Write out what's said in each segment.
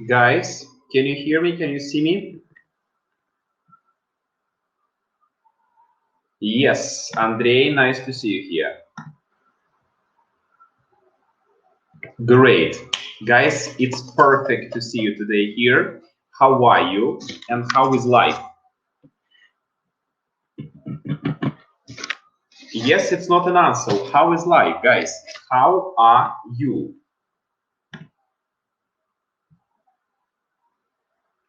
Guys, can you hear me? Can you see me? Yes, Andrei, nice to see you here. Great. Guys, it's perfect to see you today here. How are you and how is life? Yes, it's not an answer. How is life, guys? How are you?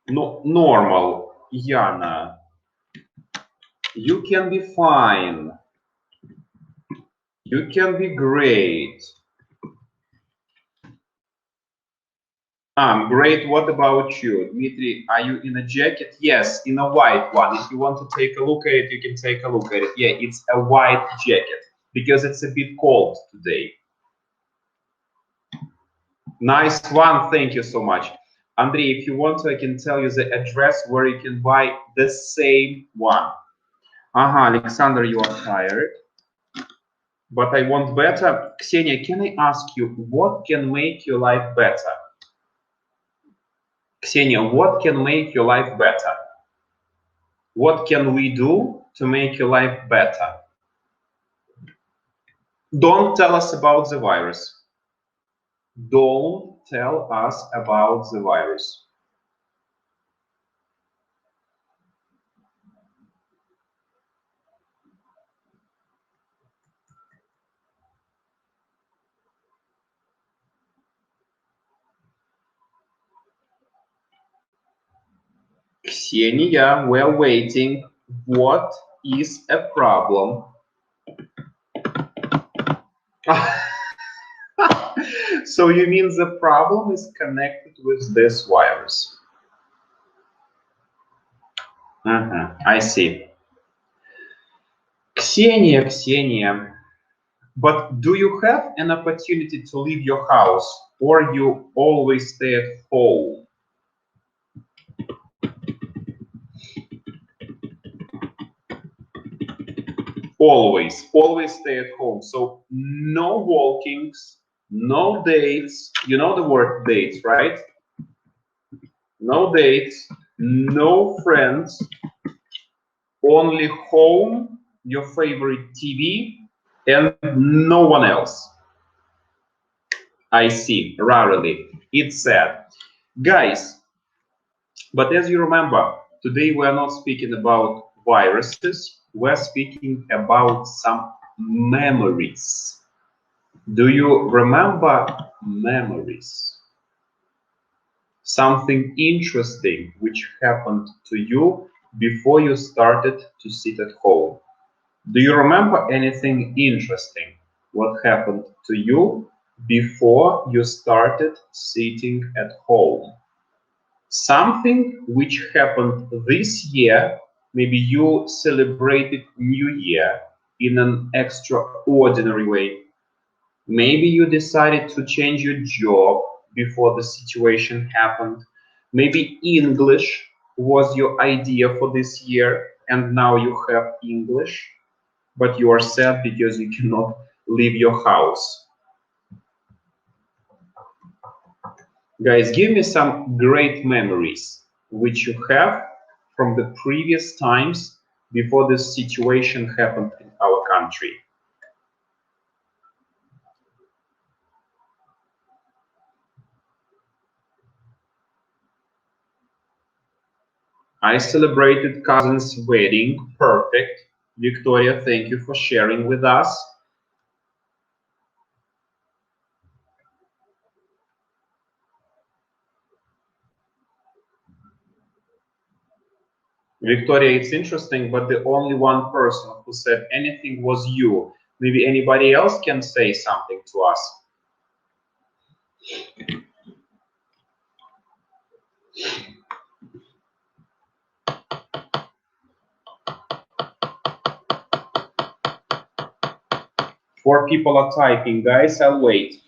No, normal, Yana. You can be fine. You can be great. I'm great. What about you? Dmitry, are you in a jacket? Yes, in a white one. If you want to take a look at it, you can take a look at it. Yeah, it's a white jacket because it's a bit cold today. Nice one. Thank you so much. Andrei, if you want to, I can tell you the address where you can buy the same one. Alexander, you are tired. But I want better. Ksenia, can I ask you, what can make your life better? Ksenia, what can make your life better? What can we do to make your life better? Don't tell us about the virus. Don't tell us about the virus. Ksenia, we're waiting. What is a problem? So you mean the problem is connected with this virus? I see. Ksenia, but do you have an opportunity to leave your house or you always stay at home? Always stay at home. So no walkings, no dates. You know the word dates, right? No dates, no friends, only home, your favorite TV, and no one else. I see, rarely. It's sad. Guys, but as you remember, today we're not speaking about viruses, we're speaking about some memories. Do you remember memories? Something interesting which happened to you before you started to sit at home. Do you remember anything interesting? What happened to you before you started sitting at home? Something which happened this year, maybe you celebrated New Year in an extraordinary way. Maybe you decided to change your job before the situation happened. Maybe English was your idea for this year and now you have English, but you are sad because you cannot leave your house. Guys, give me some great memories which you have from the previous times before this situation happened in our country. I celebrated cousin's wedding. Perfect. Victoria, thank you for sharing with us. Victoria, it's interesting, but the only one person who said anything was you. Maybe anybody else can say something to us. Four people are typing, guys. I'll wait.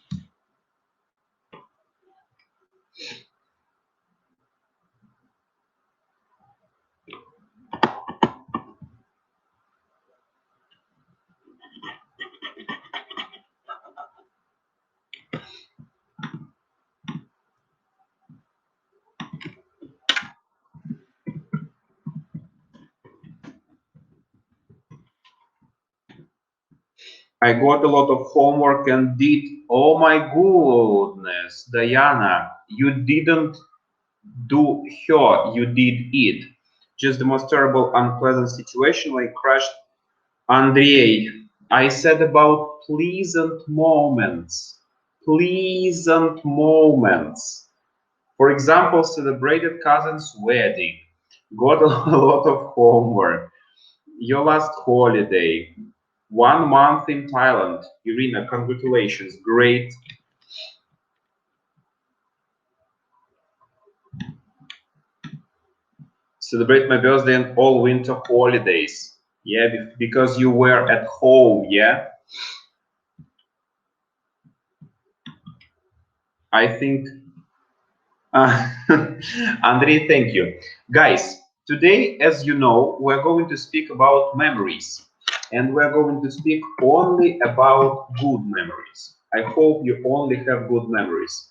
I got a lot of homework and did. Oh my goodness, Diana, you didn't do her, you did it. Just the most terrible, unpleasant situation when I crashed. Andrei, I said about pleasant moments. Pleasant moments. For example, celebrated cousin's wedding. Got a lot of homework. Your last holiday. 1 month in Thailand. Irina, congratulations. Great. Celebrate my birthday and all winter holidays. Yeah, because you were at home, yeah? I think, Andrei, thank you. Guys, today, as you know, we're going to speak about memories. And we're going to speak only about good memories. I hope you only have good memories.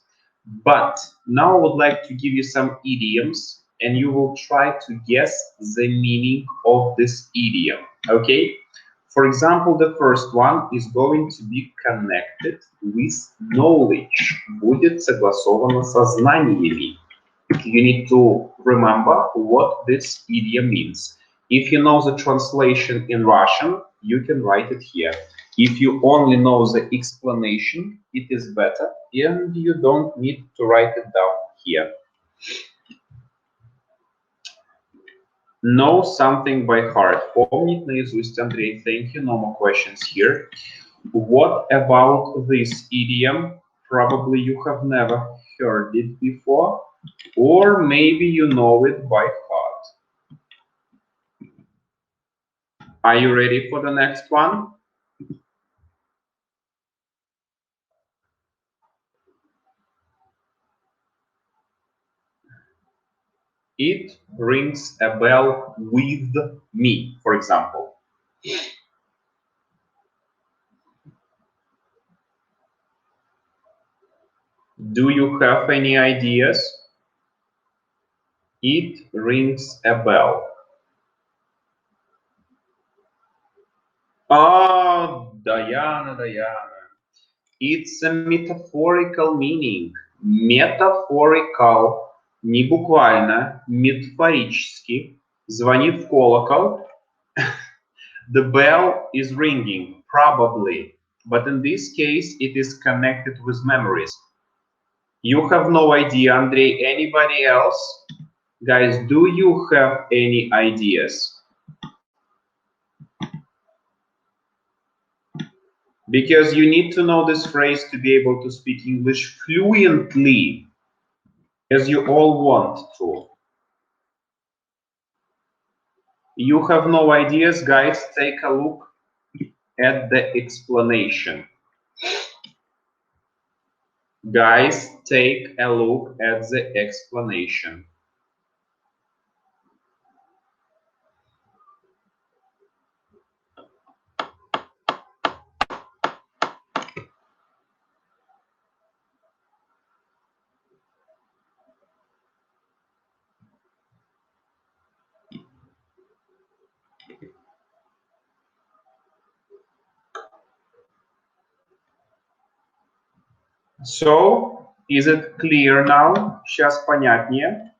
But now I would like to give you some idioms and you will try to guess the meaning of this idiom. Okay? For example, the first one is going to be connected with knowledge. Будет согласовано со знаниями. You need to remember what this idiom means. If you know the translation in Russian, you can write it here. If you only know the explanation, it is better, and you don't need to write it down here. Know something by heart. Помнить наизусть, Андрей. Thank you. No more questions here. What about this idiom? Probably you have never heard it before, or maybe you know it by heart. Are you ready for the next one? It rings a bell with me, for example. Do you have any ideas? It rings a bell. Oh, Diana. It's a metaphorical meaning. Metaphorical. Не буквально, метафорически. Звонит в колокол. The bell is ringing, probably. But in this case, it is connected with memories. You have no idea, Andrei. Anybody else? Guys, do you have any ideas? Because you need to know this phrase to be able to speak English fluently, as you all want to. You have no ideas, guys? Take a look at the explanation. Guys, take a look at the explanation. So, is it clear now? Сейчас понятнее.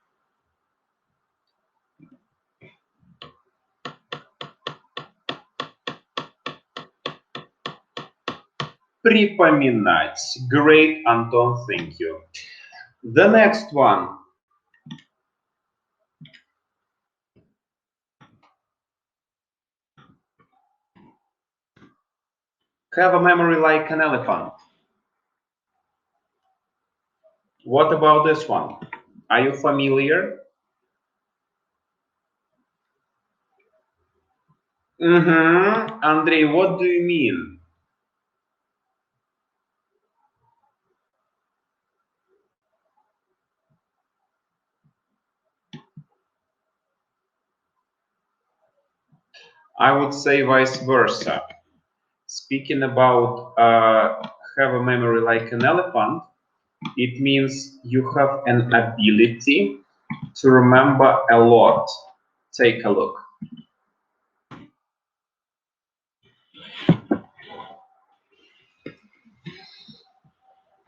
Припоминать. Great, Anton, thank you. The next one. Have a memory like an elephant. What about this one? Are you familiar? Andrei, what do you mean? I would say vice versa. Speaking about have a memory like an elephant, it means you have an ability to remember a lot. Take a look.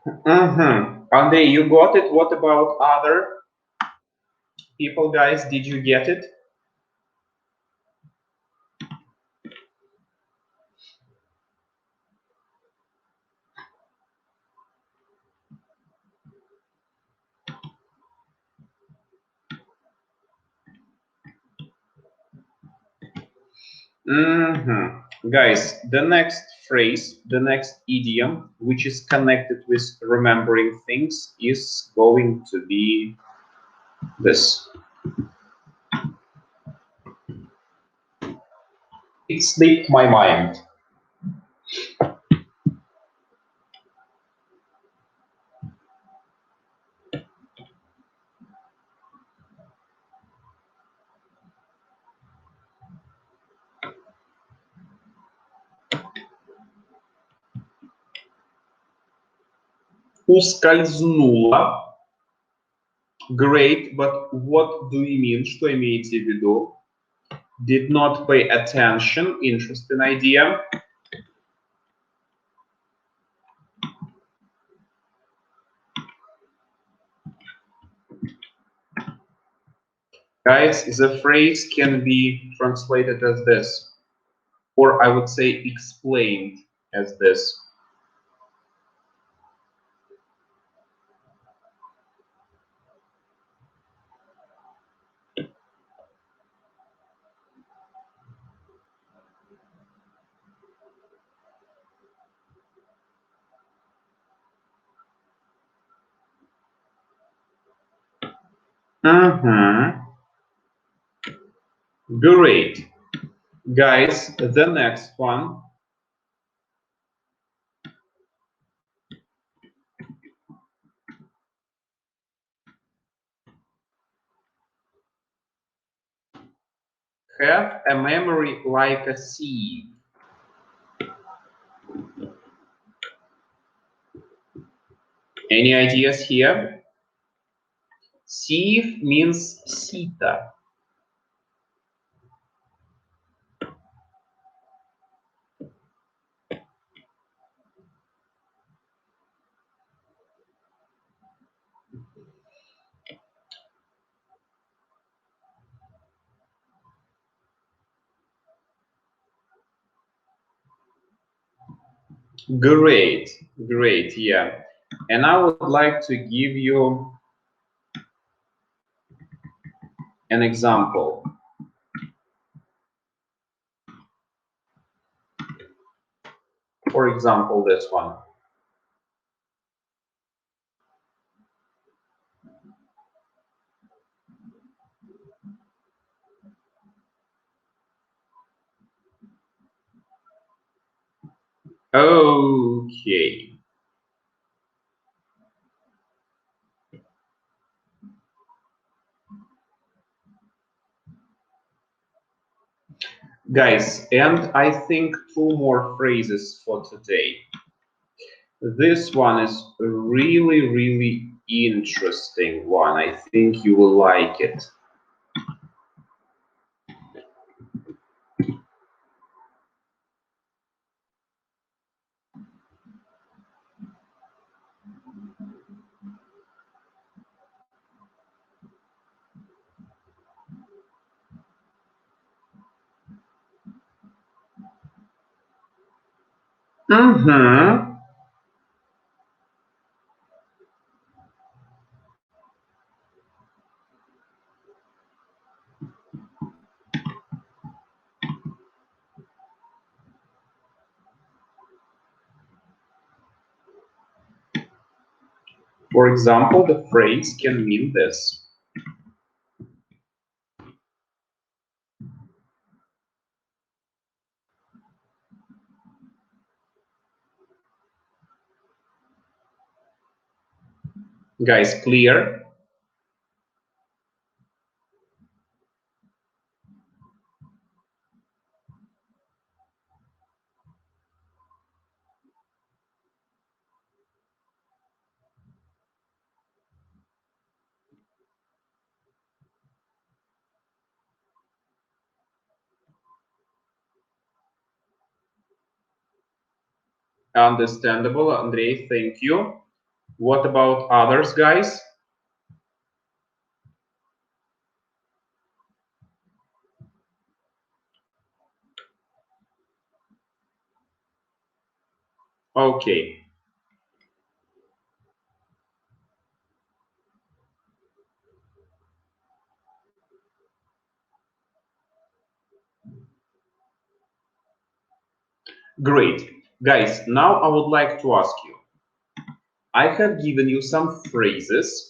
Andrei, you got it. What about other people, guys? Did you get it? Guys, the next phrase, the next idiom, which is connected with remembering things, is going to be this. It slipped my mind. Ускользнула. Great, but what do you mean? Что имеете в виду? Did not pay attention. Interesting idea. Guys, the phrase can be translated as this, or I would say explained as this. Great. Guys, the next one. Have a memory like a sieve. Any ideas here? Sieve means sita. Great, great, yeah. And I would like to give you an example. For example, this one. Okay. Guys, and I think two more phrases for today. This one is a really, really interesting one. I think you will like it. For example, the phrase can mean this. Guys, clear? Understandable, Andrei, thank you. What about others, guys? Okay. Great. Guys, now I would like to ask you. I have given you some phrases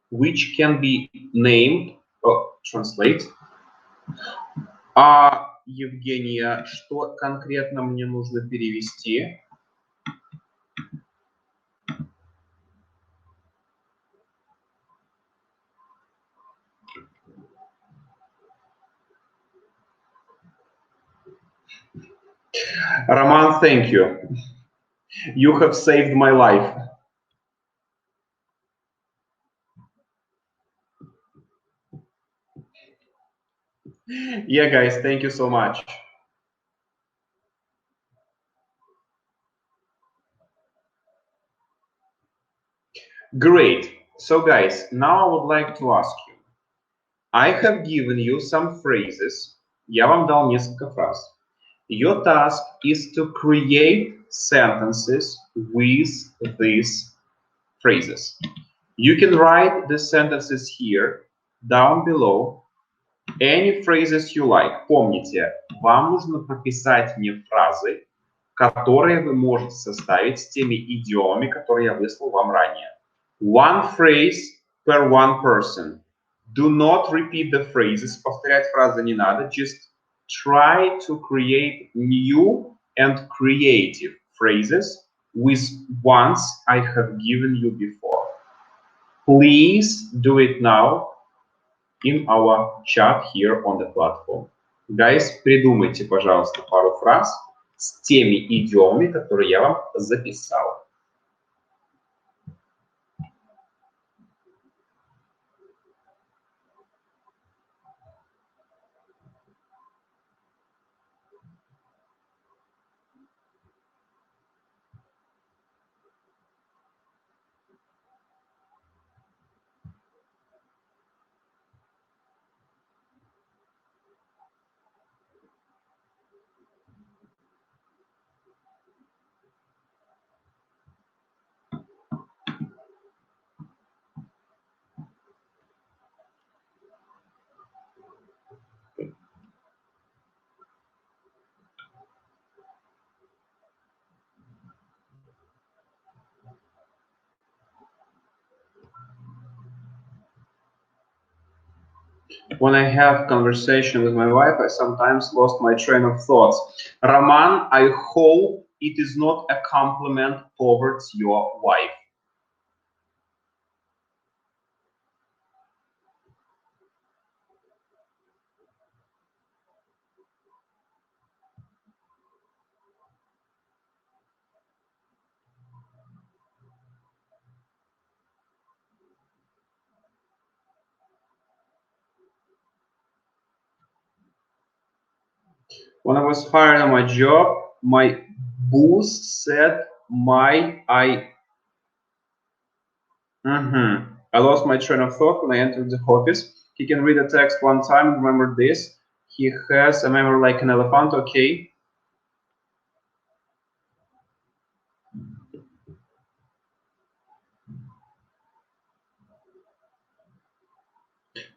which can be named, translate. Евгения, что конкретно мне нужно перевести? Roman, thank you. You have saved my life. Yeah, guys, thank you so much. Great. So, guys, now I would like to ask you. I have given you some phrases. Я вам дал несколько фраз. Your task is to create sentences with these phrases. You can write the sentences here, down below, any phrases you like. Помните, вам нужно прописать мне фразы, которые вы можете составить с теми идиомами, которые я выслал вам ранее. One phrase per one person. Do not repeat the phrases. Повторять фразы не надо. Just try to create new and creative phrases with ones I have given you before. Please do it now in our chat here on the platform. Guys, придумайте, пожалуйста, пару фраз с теми идиомами, которые я вам записал. When I have conversation with my wife, I sometimes lost my train of thoughts. Roman, I hope it is not a compliment towards your wife. When I was hired on my job, my boss said I lost my train of thought when I entered the office. He can read a text one time and remember this. He has a memory like an elephant, okay?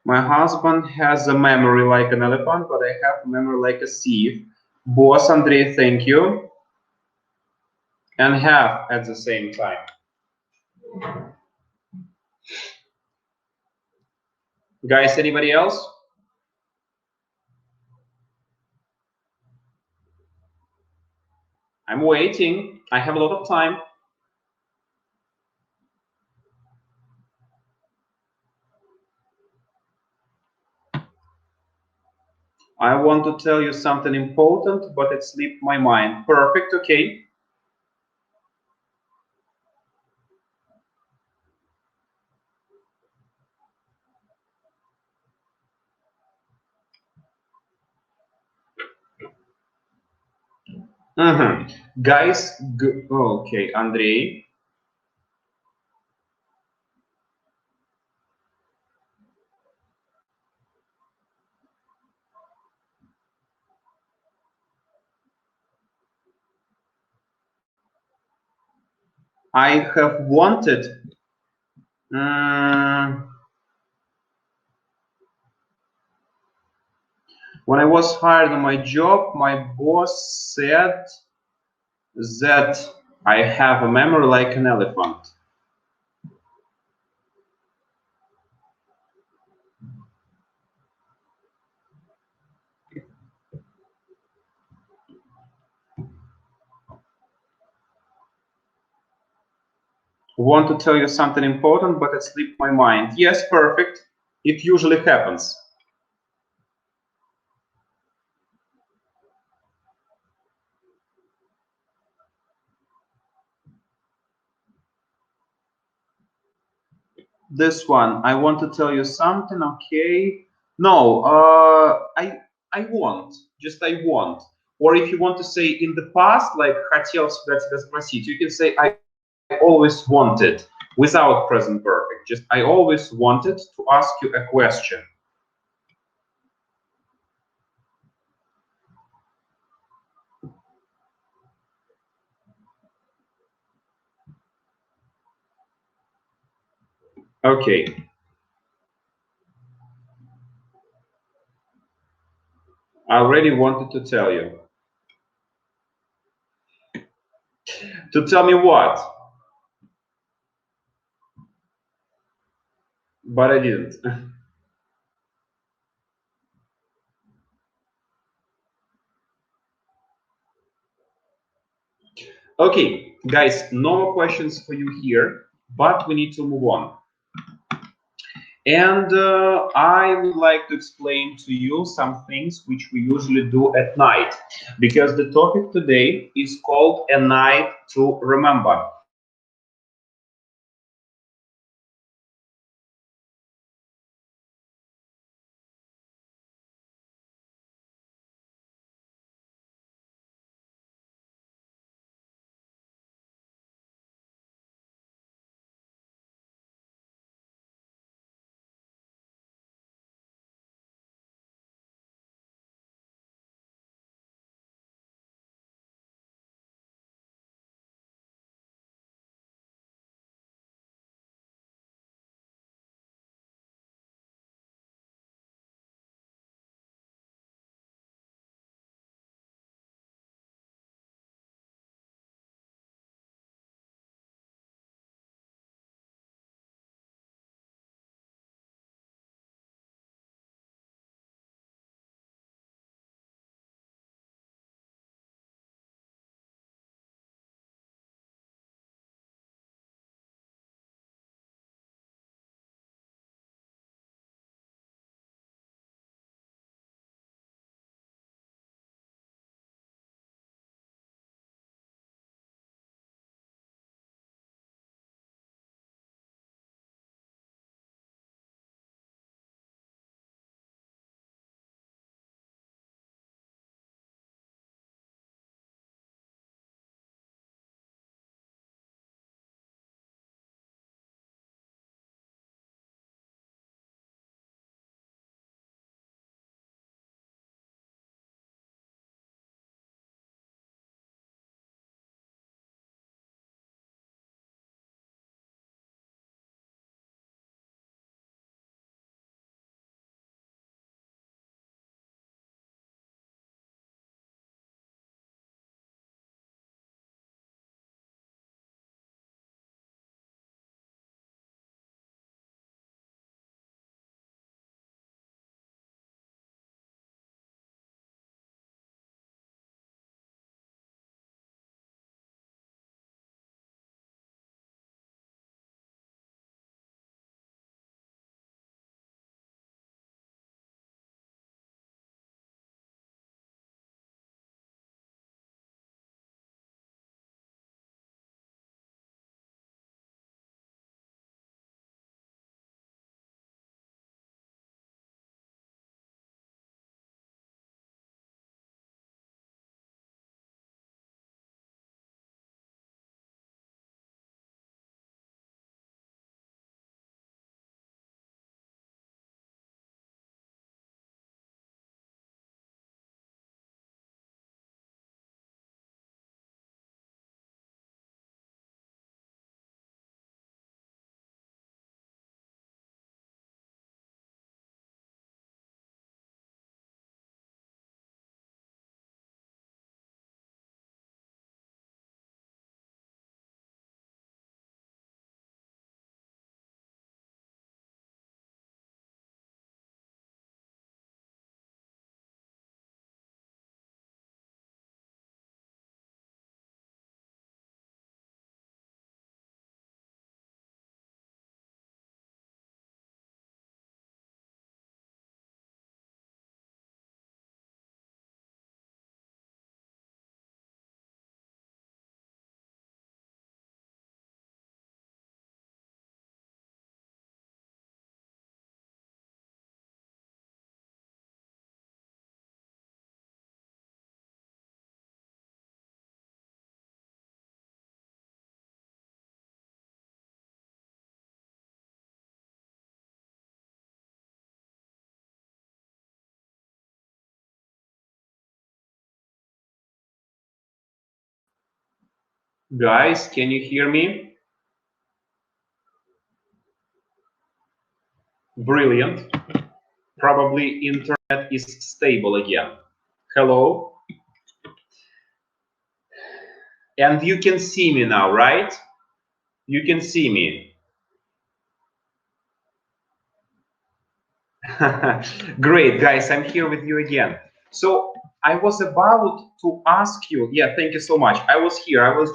My husband has a memory like an elephant, but I have a memory like a sieve. Boss, Andrei, thank you. And have at the same time. Guys, anybody else? I'm waiting. I have a lot of time. I want to tell you something important, but it slipped my mind. Perfect, okay. Guys, okay, Andrei. I have wanted. mm, when I was hired on my job, my boss said that I have a memory like an elephant. Want to tell you something important, but it slipped my mind. Yes, perfect. It usually happens. This one, I want to tell you something. Okay. No, I want. Just I want. Or if you want to say in the past, like хотел всегда тебя спросить, you can say I always wanted without present perfect. Just I always wanted to ask you a question. Okay. I already wanted to tell you. To tell me what? But I didn't. Okay, guys, no more questions for you here, but we need to move on. And I would like to explain to you some things which we usually do at night, because the topic today is called A Night to Remember. Guys, can you hear me? Brilliant. Probably internet is stable again. Hello? And you can see me now, right? You can see me. Great, guys, I'm here with you again. So I was about to ask you, yeah, thank you so much. I was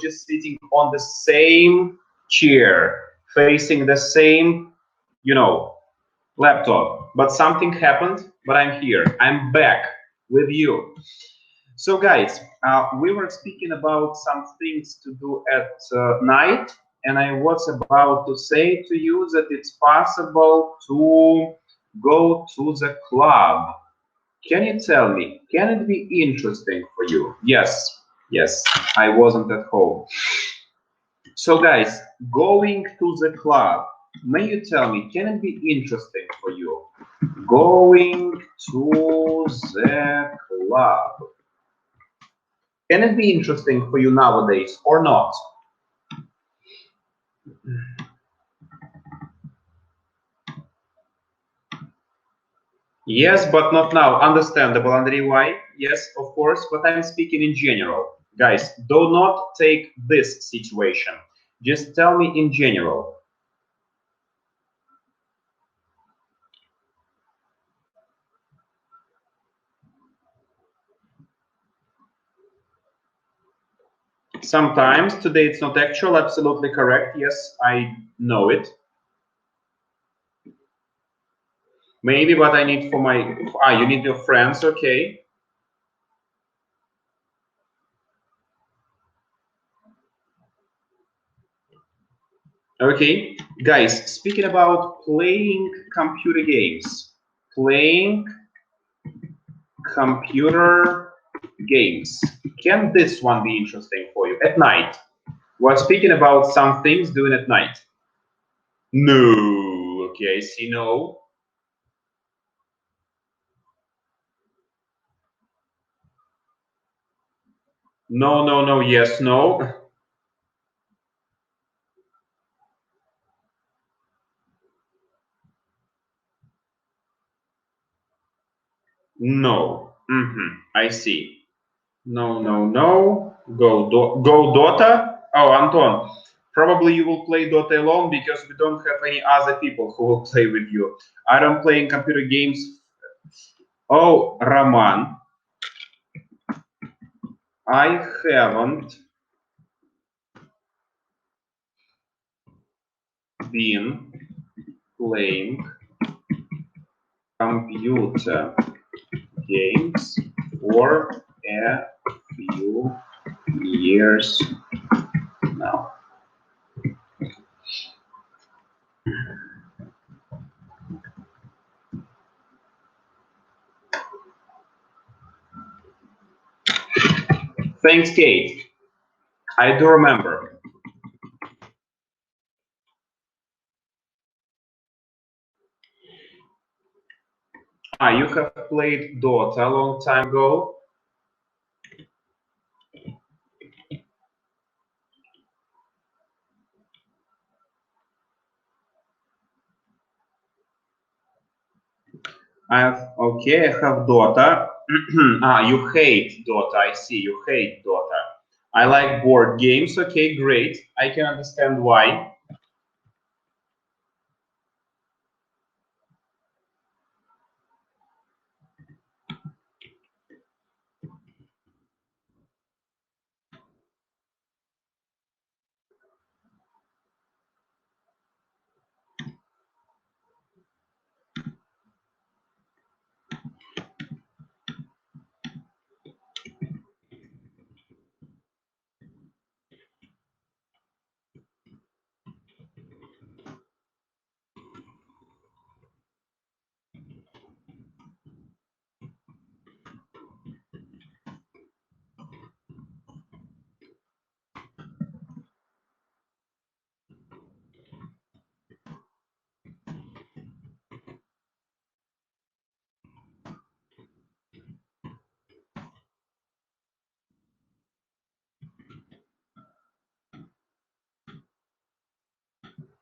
just sitting on the same chair, facing the same, laptop, but something happened, but I'm here. I'm back with you. So guys, we were speaking about some things to do at night, and I was about to say to you that it's possible to go to the club. Can you tell me, can it be interesting for you? Yes, I wasn't at home. So guys, going to the club, may you tell me, can it be interesting for you? Going to the club. Can it be interesting for you nowadays or not? Yes, but not now. Understandable, Andrei. Why? Yes, of course, but I'm speaking in general. Guys, do not take this situation. Just tell me in general. Sometimes, today it's not actual, absolutely correct. Yes, I know it. Maybe, but I need for my, you need your friends, okay. Okay, guys, speaking about playing computer games. Playing computer games. Can this one be interesting for you at night? We're speaking about some things doing at night. No. Okay, I see no. No, no, no, yes, no. No. I see. No, no, no. Go Dota. Oh, Anton. Probably you will play Dota alone because we don't have any other people who will play with you. I don't play in computer games. Oh, Raman. I haven't been playing computer games for a few years now. Thanks, Kate. I do remember. You have played Dota a long time ago. Okay, I have Dota. You hate Dota. I see. You hate Dota. I like board games. Okay, great. I can understand why.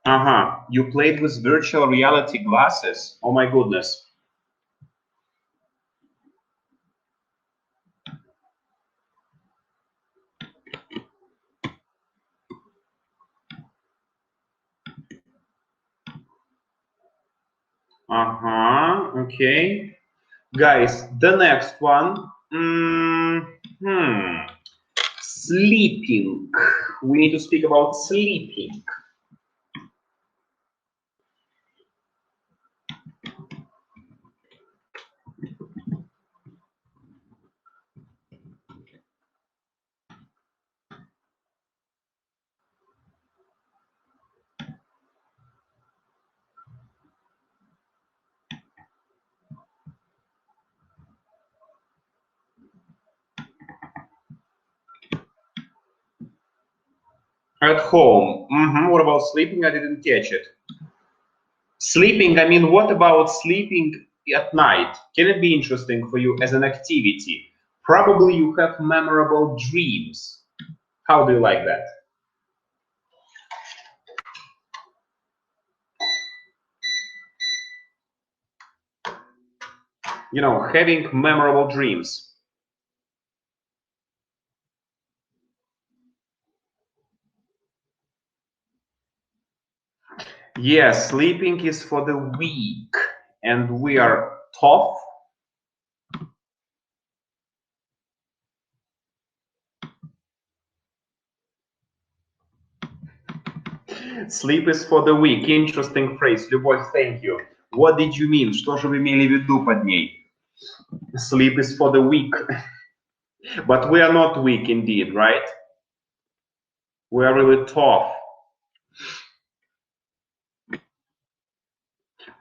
You played with virtual reality glasses. Oh my goodness. Okay. Guys, the next one. Sleeping. We need to speak about sleeping. At home. What about sleeping? I didn't catch it. Sleeping, I mean, what about sleeping at night? Can it be interesting for you as an activity? Probably you have memorable dreams. How do you like that? You know, having memorable dreams. Yes, sleeping is for the weak, and we are tough. Sleep is for the weak. Interesting phrase. Любовь, thank you. What did you mean? Что же вы имели в виду под ней? Sleep is for the weak. But we are not weak indeed, right? We are really tough.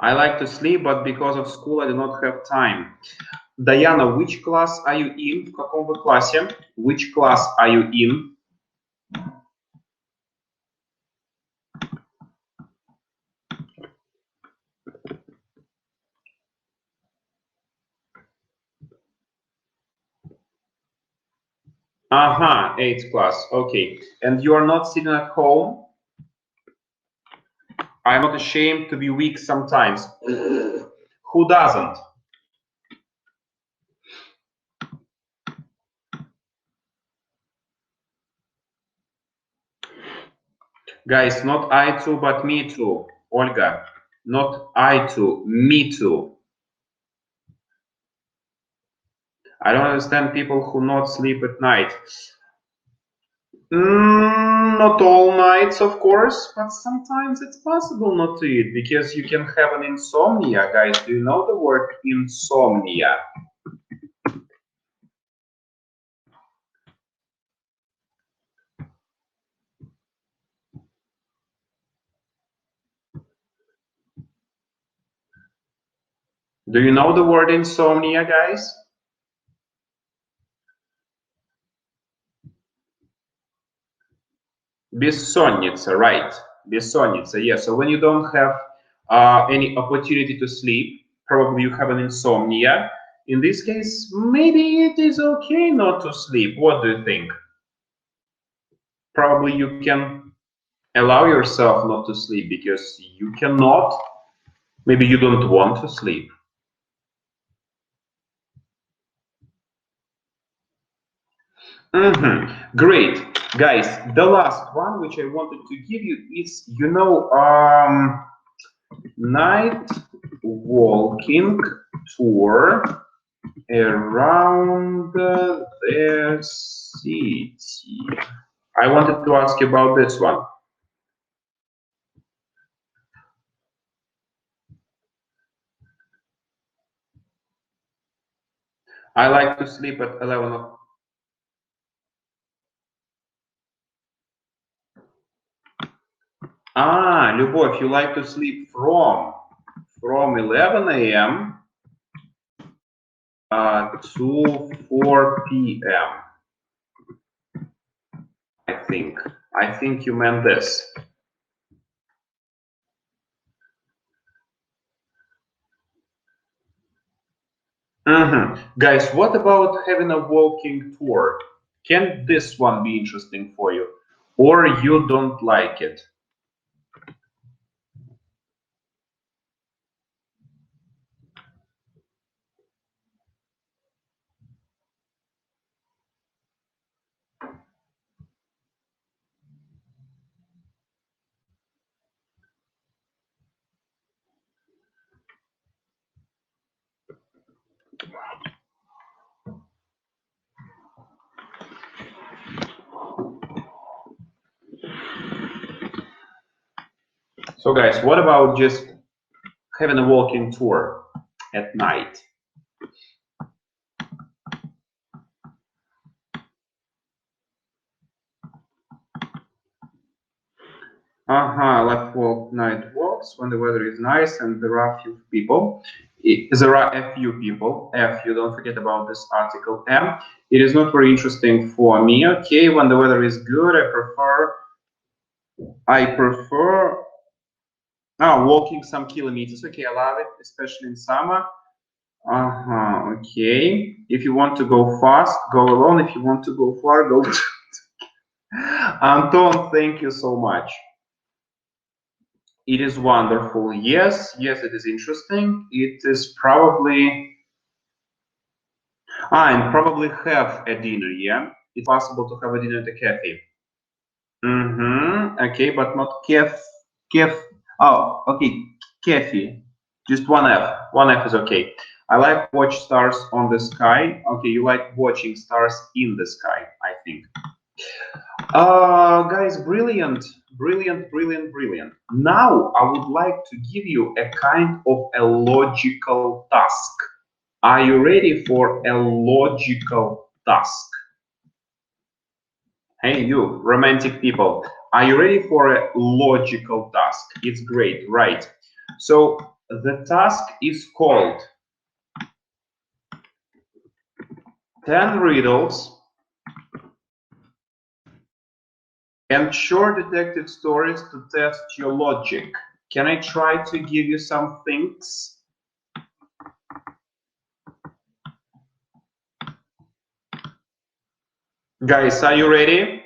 I like to sleep, but because of school I do not have time. Diana, which class are you in? В каком вы классе? Which class are you in? Eighth class. Okay. And you are not sitting at home? I'm not ashamed to be weak sometimes. Who doesn't? Guys, not I too, but me too. Olga, not I too, me too. I don't understand people who not sleep at night. Not all nights, of course, but sometimes it's possible not to eat because you can have an insomnia. Guys, do you know the word insomnia? Do you know the word insomnia, guys? Бессонница, right? Бессонница, yes. So when you don't have any opportunity to sleep, probably you have an insomnia. In this case, maybe it is okay not to sleep. What do you think? Probably you can allow yourself not to sleep because you cannot, maybe you don't want to sleep. Great. Guys, the last one which I wanted to give you is, you know, night walking tour around the city. I wanted to ask you about this one. I like to sleep at 11 o'clock. Любовь, you like to sleep from 11 a.m. To 4 p.m. I think you meant this. Guys, what about having a walking tour? Can this one be interesting for you? Or you don't like it? So guys, what about just having a walking tour at night? Like walk night walks when the weather is nice and there are few people. There are a few people. You don't forget about this article. M. It is not very interesting for me. Okay, when the weather is good, I prefer walking some kilometers. Okay, I love it, especially in summer. Okay. If you want to go fast, go alone. If you want to go far, go. Anton, thank you so much. It is wonderful. Yes, yes, it is interesting. It is probably and probably have a dinner. Yeah, it's possible to have a dinner at a cafe. Okay, but not kef. Oh, okay, cafe. Just one F. One F is okay. I like watch stars on the sky. Okay, you like watching stars in the sky, I think. Guys, brilliant, brilliant, brilliant, brilliant. Now I would like to give you a kind of a logical task. Are you ready for a logical task? Hey, you, romantic people, are you ready for a logical task? It's great, right? So the task is called 10 riddles and short detective stories to test your logic. Can I try to give you some things? Guys, are you ready?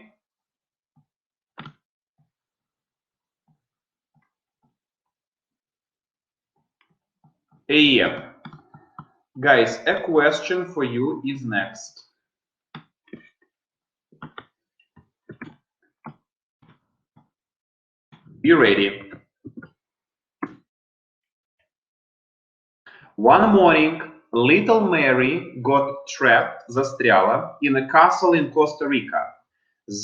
Yeah. Guys, a question for you is next. Be ready. One morning, little Mary got trapped, застряла, in a castle in Costa Rica.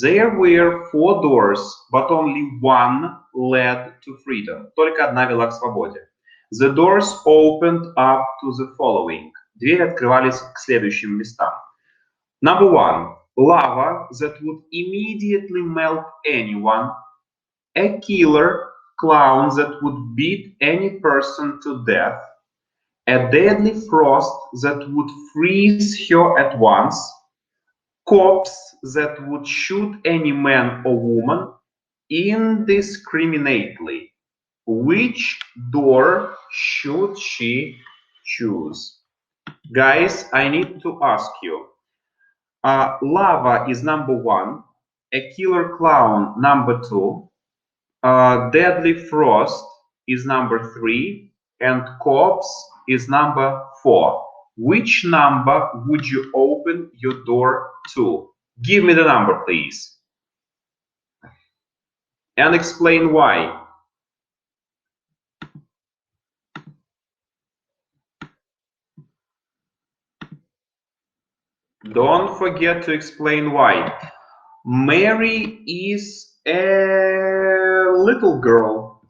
There were 4 doors, but only one led to freedom. Только одна вела к свободе. The doors opened up to the following. Двери открывались к следующим местам. Number 1. Lava that would immediately melt anyone. A killer clown that would beat any person to death. A deadly frost that would freeze her at once. Cops that would shoot any man or woman indiscriminately. Which door should she choose? Guys, I need to ask you. Lava is number 1. A killer clown, number 2. Deadly frost is number 3. And cops is number 4. Which number would you open your door to? Give me the number, please. And explain why. Don't forget to explain why. Mary is a little girl.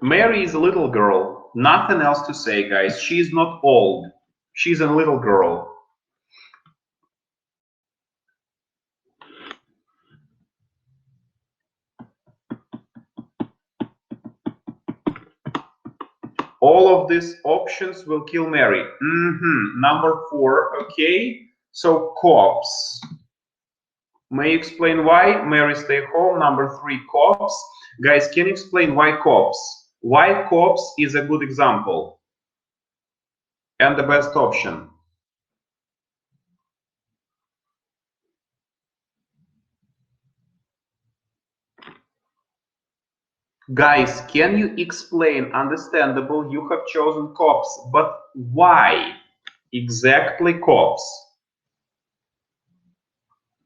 Mary is a little girl. Nothing else to say, guys. She's not old. She's a little girl. All of these options will kill Mary. Number 4, okay. So cops. May you explain why? Mary stay home. Number 3, cops. Guys, can you explain why cops? Why cops is a good example and the best option? Guys, can you explain? Understandable, you have chosen cops, but why exactly cops?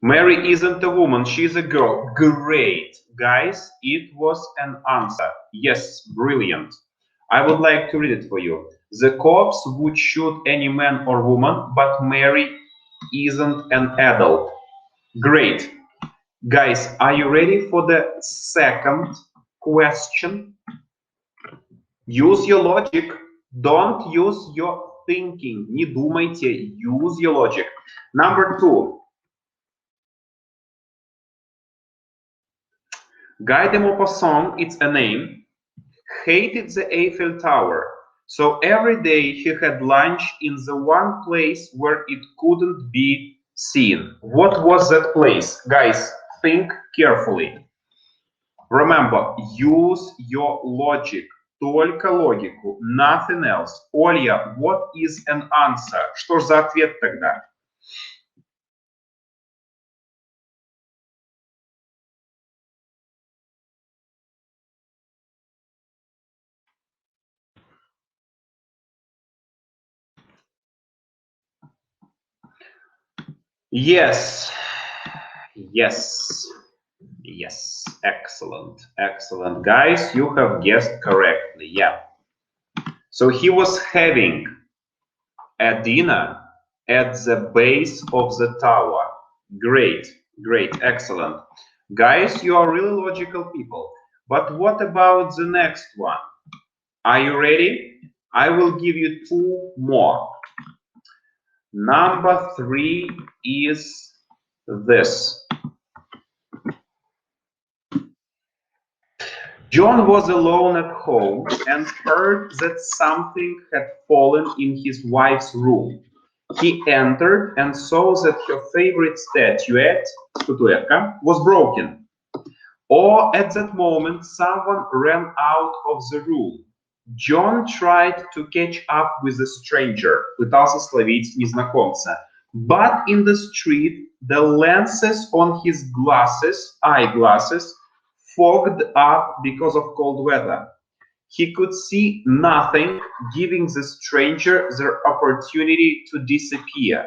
Mary isn't a woman, she's a girl. Great. Guys, it was an answer. Yes, brilliant. I would like to read it for you. The cops would shoot any man or woman, but Mary isn't an adult. Great. Guys, are you ready for the second question? Use your logic. Don't use your thinking. Не думайте. Use your logic. Number 2. Guy de Maupassant, it's a name, hated the Eiffel Tower. So every day he had lunch in the one place where it couldn't be seen. What was that place? Guys, think carefully. Remember, use your logic. Только логику. Nothing else. Оля, what is an answer? Что ж за ответ тогда? Yes. Yes. Yes. Excellent. Excellent. Guys, you have guessed correctly. Yeah. So he was having a dinner at the base of the tower. Great. Great. Excellent. Guys, you are really logical people. But what about the next one? Are you ready? I will give you 2 more. Number 3 is this. John was alone at home and heard that something had fallen in his wife's room. He entered and saw that her favorite statuette, statuetka, was broken. Or at that moment, someone ran out of the room. John tried to catch up with the stranger, пытался словить незнакомца. But in the street, the lenses on his glasses, eyeglasses, fogged up because of cold weather. He could see nothing, giving the stranger the opportunity to disappear.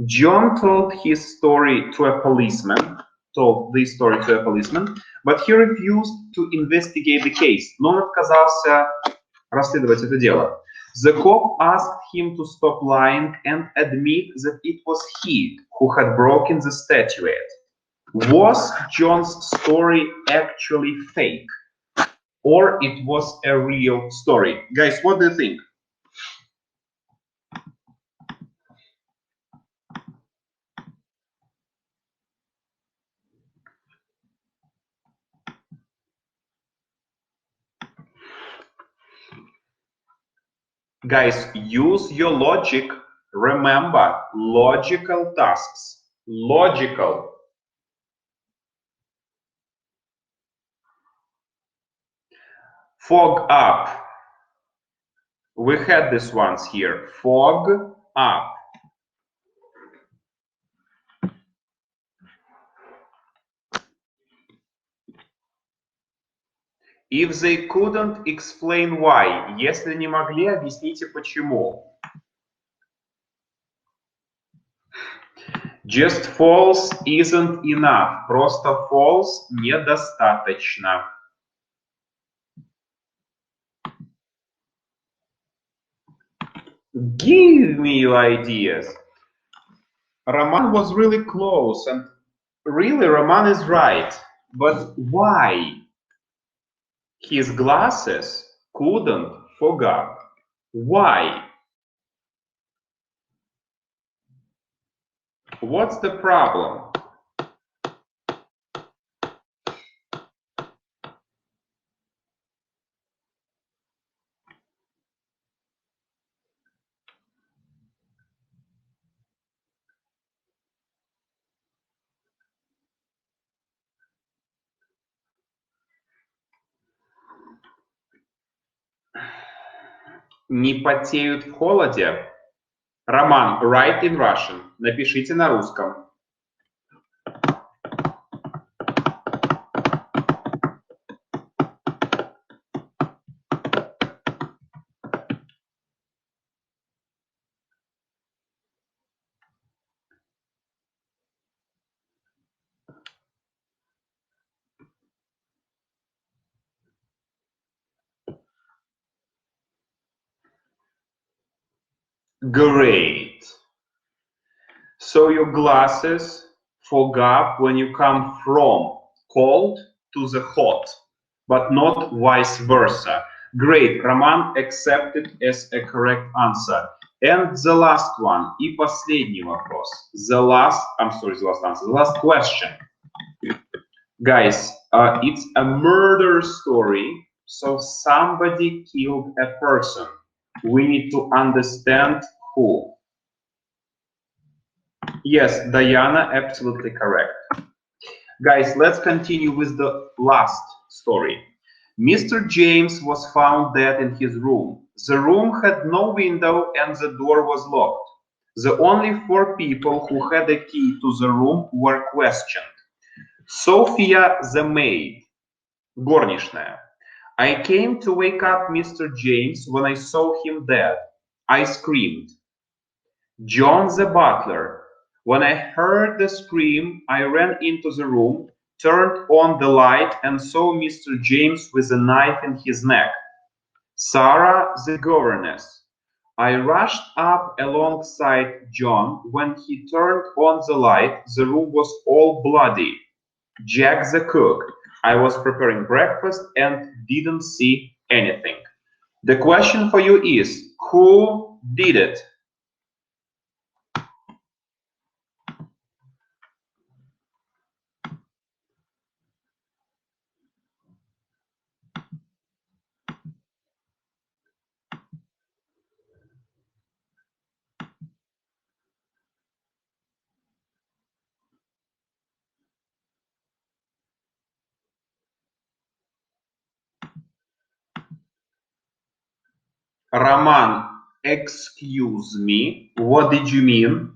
John told this story to a policeman, but he refused to investigate the case. Но он отказался расследовать это дело. The cop asked him to stop lying and admit that it was he who had broken the statuette. Was John's story actually fake? Or it was a real story? Guys, what do you think? Guys, use your logic. Remember, logical tasks. Logical. Fog up. We had this once here. Fog up. If they couldn't explain why, если не могли, объясните почему. Just false isn't enough. Просто false недостаточно. Give me your ideas. Roman was really close, and really Roman is right. But why? His glasses couldn't fog up. Why? What's the problem? Не потеют в холоде? Роман, write in Russian. Напишите на русском. Great. So your glasses fog up when you come from cold to the hot, but not vice versa. Great, Roman accepted as a correct answer. And the last one, и последний вопрос. The last answer, the last question. Guys, it's a murder story, so somebody killed a person. We need to understand who. Yes, Diana, absolutely correct. Guys, let's continue with the last story. Mr. James was found dead in his room. The room had no window and the door was locked. The only 4 people who had a key to the room were questioned. Sophia the maid, горничная. I came to wake up Mr. James when I saw him dead. I screamed. John the butler. When I heard the scream, I ran into the room, turned on the light, and saw Mr. James with a knife in his neck. Sarah the governess. I rushed up alongside John. When he turned on the light, the room was all bloody. Jack the cook. I was preparing breakfast and didn't see anything. The question for you is, who did it? Roman, excuse me, what did you mean?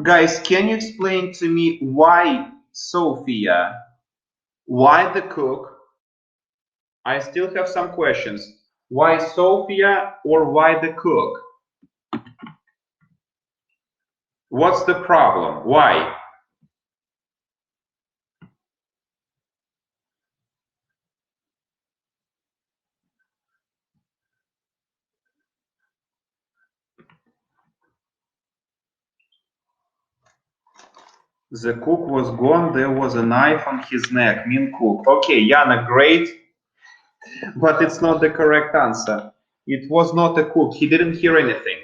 Guys, can you explain to me why Sophia? Why the cook? I still have some questions. Why Sophia or why the cook? What's the problem? Why? The cook was gone, there was a knife on his neck. Mean cook. Okay, Yana, great, but it's not the correct answer. It was not a cook. He didn't hear anything.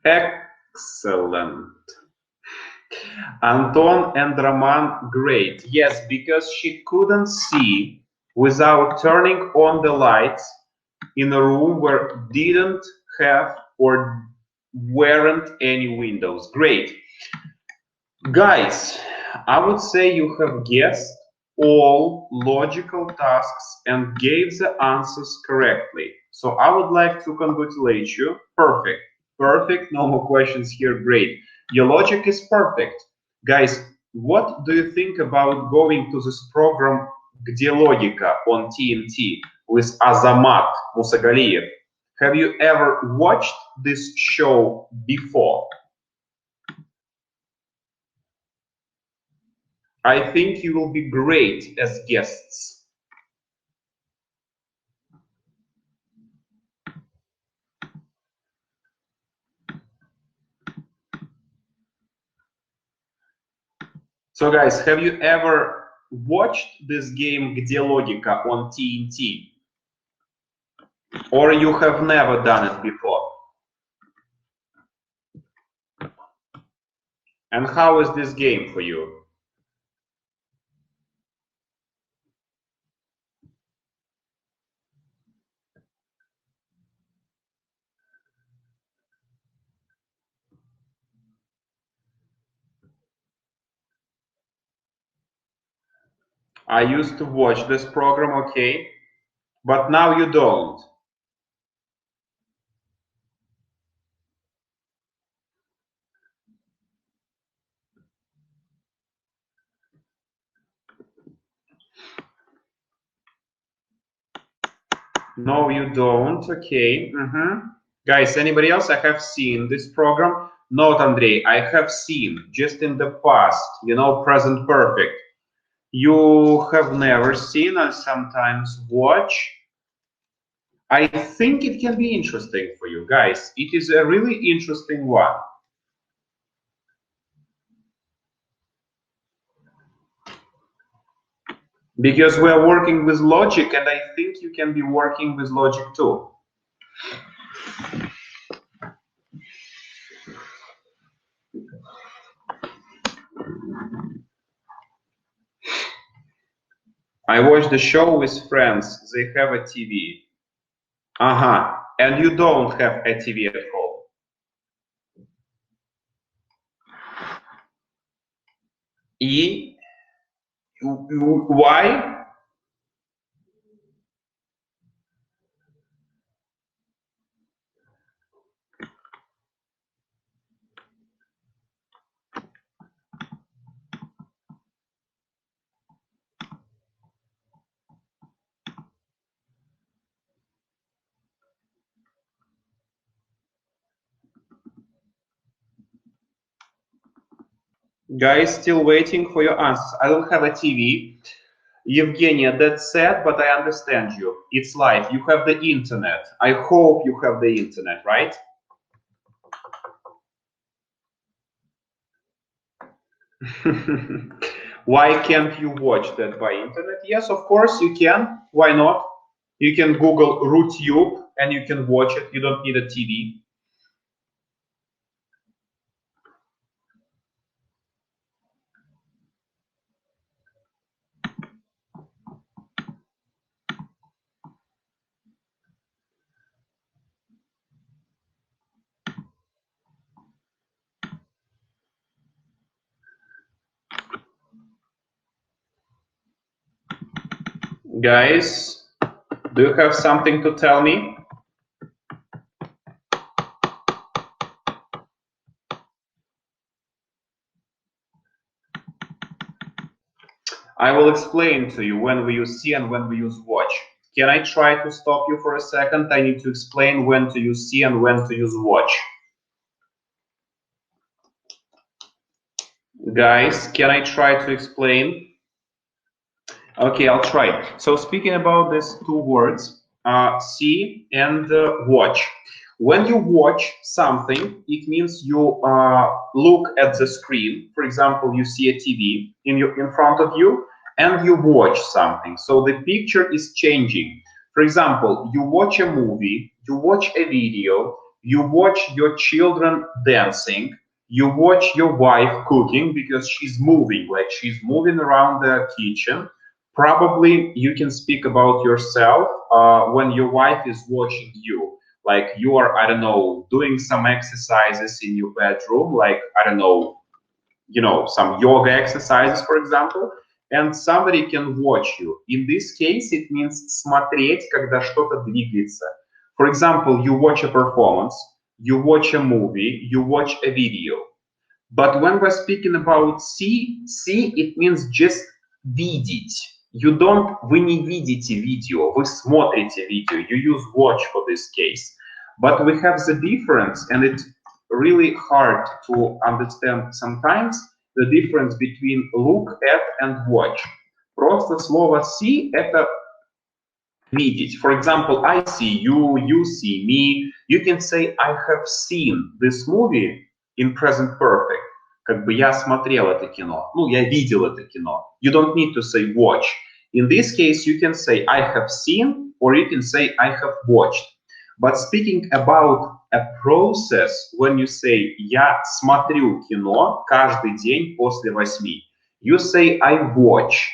Excellent. Anton and Roman, great. Yes, because she couldn't see without turning on the lights in a room where didn't have or weren't any windows. Great. Guys, I would say you have guessed all logical tasks and gave the answers correctly. So I would like to congratulate you. Perfect. Perfect. No more questions here. Great. Your logic is perfect. Guys, what do you think about going to this program Где логика on TNT with Azamat Musagaliev? Have you ever watched this show before? I think you will be great as guests. So guys, have you ever watched this game Где логика on TNT? Or you have never done it before? And how is this game for you? I used to watch this program, okay, but now you don't. No, you don't. Okay. Guys, anybody else? I have seen this program. Not Andrei. I have seen just in the past, present perfect. You have never seen and sometimes watch. I think it can be interesting for you guys. It is a really interesting one. Because we are working with logic, and I think you can be working with logic too. I watch the show with friends. They have a TV. And you don't have a TV at home. Why? Guys, still waiting for your answers. I don't have a TV. Evgenia, that's sad, but I understand you. It's life. You have the internet. I hope you have the internet, right? Why can't you watch that by internet? Yes, of course you can. Why not? You can Google RootTube and you can watch it. You don't need a TV. Guys, do you have something to tell me? I will explain to you when we use see and when we use watch. Can I try to stop you for a second? I need to explain when to use see and when to use watch. Guys, can I try to explain? Okay, I'll try. So speaking about these two words, see and watch. When you watch something, it means you look at the screen. For example, you see a TV in front of you and you watch something. So the picture is changing. For example, you watch a movie, you watch a video, you watch your children dancing, you watch your wife cooking because she's moving, like she's moving around the kitchen. Probably you can speak about yourself when your wife is watching you. Like you are, I don't know, doing some exercises in your bedroom, like, I don't know, some yoga exercises, for example, and somebody can watch you. In this case, it means смотреть, когда что-то двигается. For example, you watch a performance, you watch a movie, you watch a video. But when we're speaking about see, it means just видеть. Вы не видите видео, вы смотрите видео. You use watch for this case. But we have the difference, and it's really hard to understand sometimes the difference between look at and watch. Просто слово see это видеть. For example, I see you, you see me. You can say I have seen this movie in present perfect. Как бы я смотрел это кино. Я видел это кино. You don't need to say watch. In this case, you can say I have seen, or you can say I have watched. But speaking about a process, when you say я смотрю кино каждый день после 8, you say I watch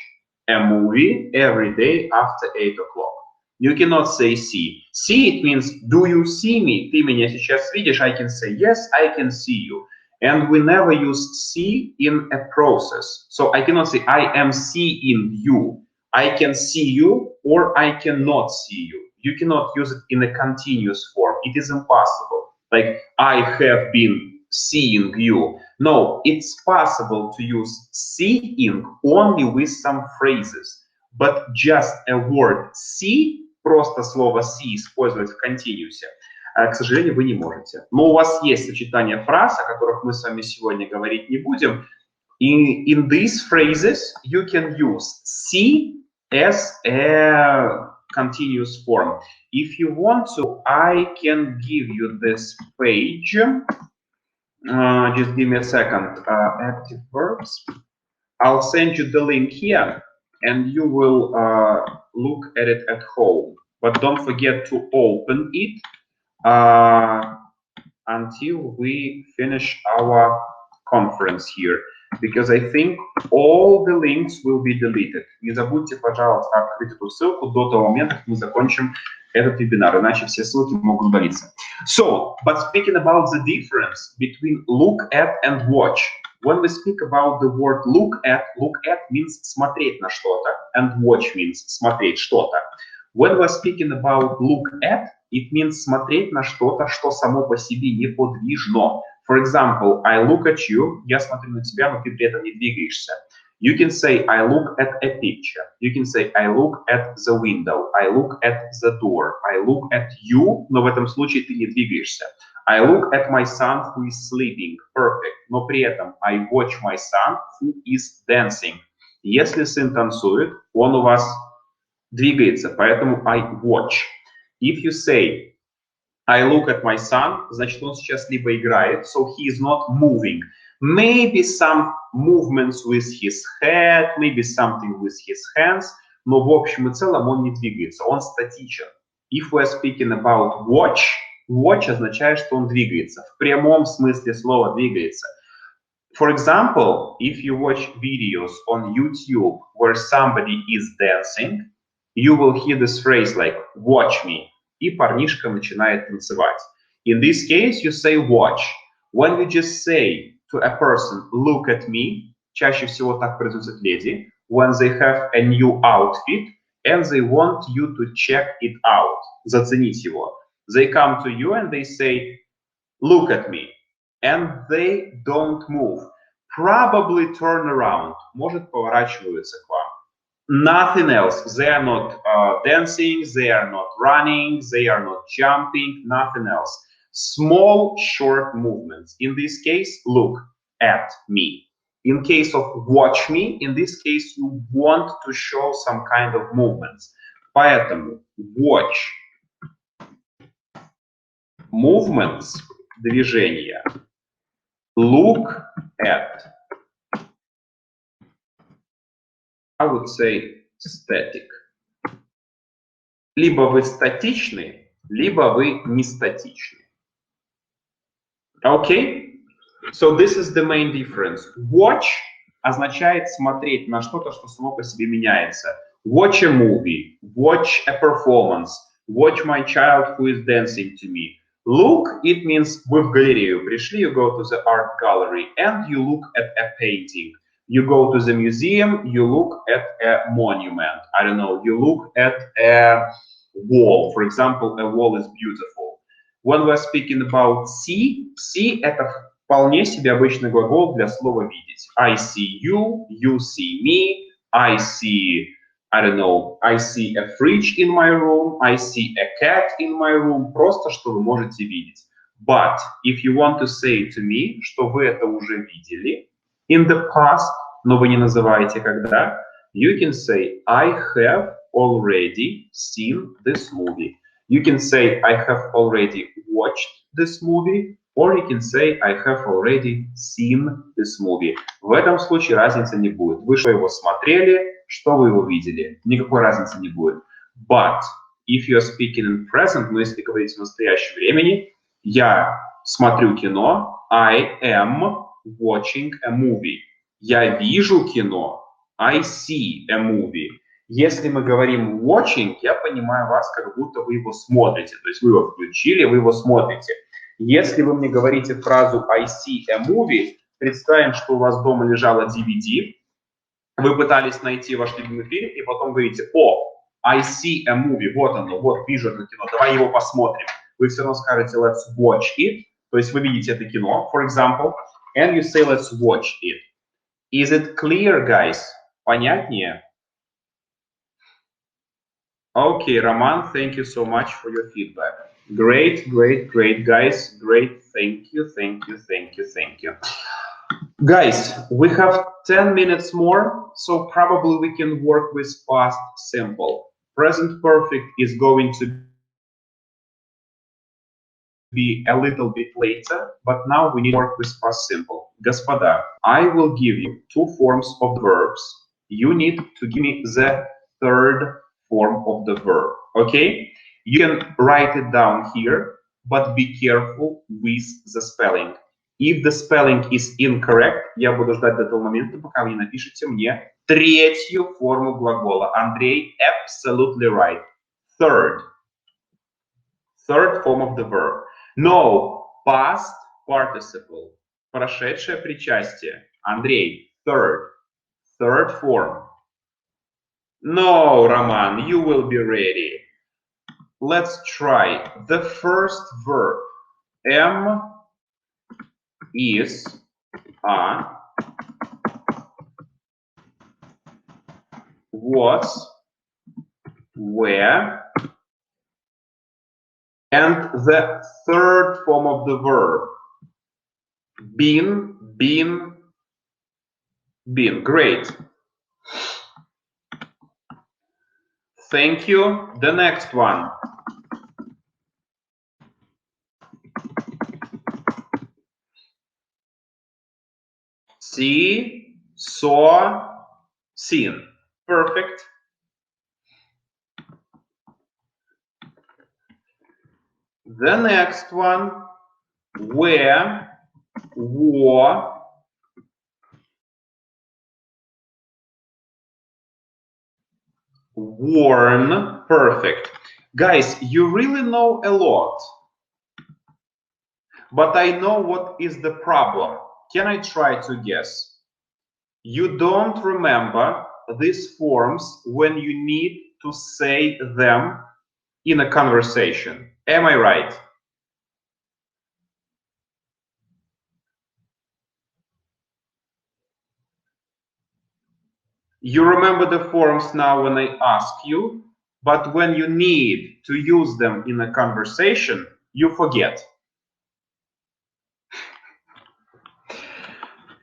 a movie every day after 8 o'clock. You cannot say see. See, it means, do you see me? Ты меня сейчас видишь? I can say, yes, I can see you. And we never use see in a process. So I cannot say, I am seeing you. I can see you or I cannot see you. You cannot use it in a continuous form. It is impossible. Like, I have been seeing you. No, it's possible to use seeing only with some phrases. But just a word see просто слово see использовать в континуусе, к сожалению, вы не можете. Но у вас есть сочетание фраз, о которых мы с вами сегодня говорить не будем. In these phrases you can use see as a continuous form. If you want to, I can give you this page. Just give me a second. Active verbs. I'll send you the link here and you will look at it at home. But don't forget to open it until we finish our conference here. Because I think all the links will be deleted. Не забудьте, пожалуйста, открыть эту ссылку до того момента, как мы закончим этот вебинар, иначе все ссылки могут удалиться. So, but speaking about the difference between look at and watch. When we speak about the word look at means смотреть на что-то, and watch means смотреть что-то. When we're speaking about look at, it means смотреть на что-то, что само по себе неподвижно. For example, I look at you, я смотрю на тебя, но ты при этом не двигаешься. You can say, I look at a picture. You can say, I look at the window. I look at the door. I look at you, но в этом случае ты не двигаешься. I look at my son who is sleeping. Perfect. Но при этом I watch my son who is dancing. Если сын танцует, он у вас двигается, поэтому I watch. If you say, I look at my son, значит, он сейчас либо играет, so he is not moving. Maybe some movements with his head, maybe something with his hands, но в общем и целом он не двигается, он статичен. If we are speaking about watch, watch означает, что он двигается, в прямом смысле слова двигается. For example, if you watch videos on YouTube where somebody is dancing, you will hear this phrase like, watch me. И парнишка начинает танцевать. In this case, you say watch. When you just say to a person, look at me, чаще всего так произносят леди, when they have a new outfit and they want you to check it out, заценить его. They come to you and they say, look at me. And they don't move. Probably turn around. Может, поворачиваются к вам. Nothing else. They are not dancing, they are not running, they are not jumping, nothing else. Small, short movements. In this case, look at me. In case of watch me, in this case, you want to show some kind of movements. Поэтому watch. Movements, движения. Look at. I would say static. Либо вы статичны, либо вы не статичны. Okay? So this is the main difference. Watch означает смотреть на что-то, что само по себе меняется. Watch a movie, watch a performance, watch my child who is dancing to me. Look, it means вы в галерею пришли, you go to the art gallery and you look at a painting. You go to the museum, you look at a monument. I don't know, you look at a wall. For example, a wall is beautiful. When we're speaking about see, see это вполне себе обычный глагол для слова видеть. I see you, you see me, I see, I don't know, I see a fridge in my room, I see a cat in my room. Просто, что вы можете видеть. But if you want to say to me, что вы это уже видели, in the past, но вы не называете когда, you can say, I have already seen this movie. You can say, I have already watched this movie, or you can say, I have already seen this movie. В этом случае разницы не будет. Вы что его смотрели, что вы его видели. Никакой разницы не будет. But if you are speaking in present, но если говорить в настоящем времени, я смотрю кино, I am watching a movie. Я вижу кино. I see a movie. Если мы говорим watching, я понимаю вас, как будто вы его смотрите. То есть вы его включили, вы его смотрите. Если вы мне говорите фразу I see a movie, представим, что у вас дома лежало DVD, вы пытались найти ваш любимый фильм, и потом говорите, о, I see a movie, вот оно, вот вижу это кино, давай его посмотрим. Вы все равно скажете let's watch it, то есть вы видите это кино, for example, and you say let's watch it. Is it clear, guys? Понятнее? Okay, Roman, thank you so much for your feedback. Great, great, great, guys. Great. Thank you, thank you, thank you, thank you. Guys, we have 10 minutes more, so probably we can work with past simple. Present perfect is going to be a little bit later, but now we need to work with past simple. Господа, I will give you two forms of verbs. You need to give me the third form of the verb, okay? You can write it down here, but be careful with the spelling. If the spelling is incorrect, я буду ждать до того момента, пока вы не напишите мне третью форму глагола. Андрей, absolutely right. Third form of the verb. No, past participle. Прошедшее причастие. Андрей, third form. No, Roman, you will be ready. Let's try. The first verb. Am, is, are, was, were, and the third form of the verb. Been. Great. Thank you. The next one. See, saw, seen. Perfect. The next one, where, wore, worn. Perfect. Guys, you really know a lot. But I know what is the problem. Can I try to guess? You don't remember these forms when you need to say them in a conversation. Am I right? You remember the forms now when I ask you, but when you need to use them in a conversation, you forget.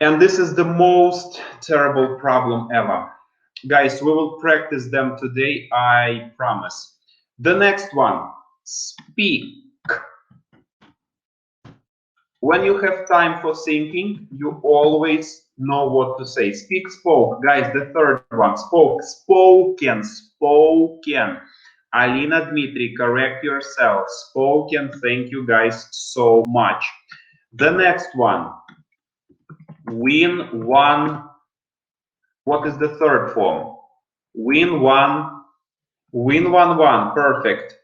And this is the most terrible problem ever. Guys, we will practice them today, I promise. The next one, speak. When you have time for thinking, you always know what to say. Speak, spoke. Guys, the third one, spoke, spoken. Alina Dmitry, correct yourself. Spoken. Thank you guys so much. The next one, win, won. What is the third form? Win, won. Perfect.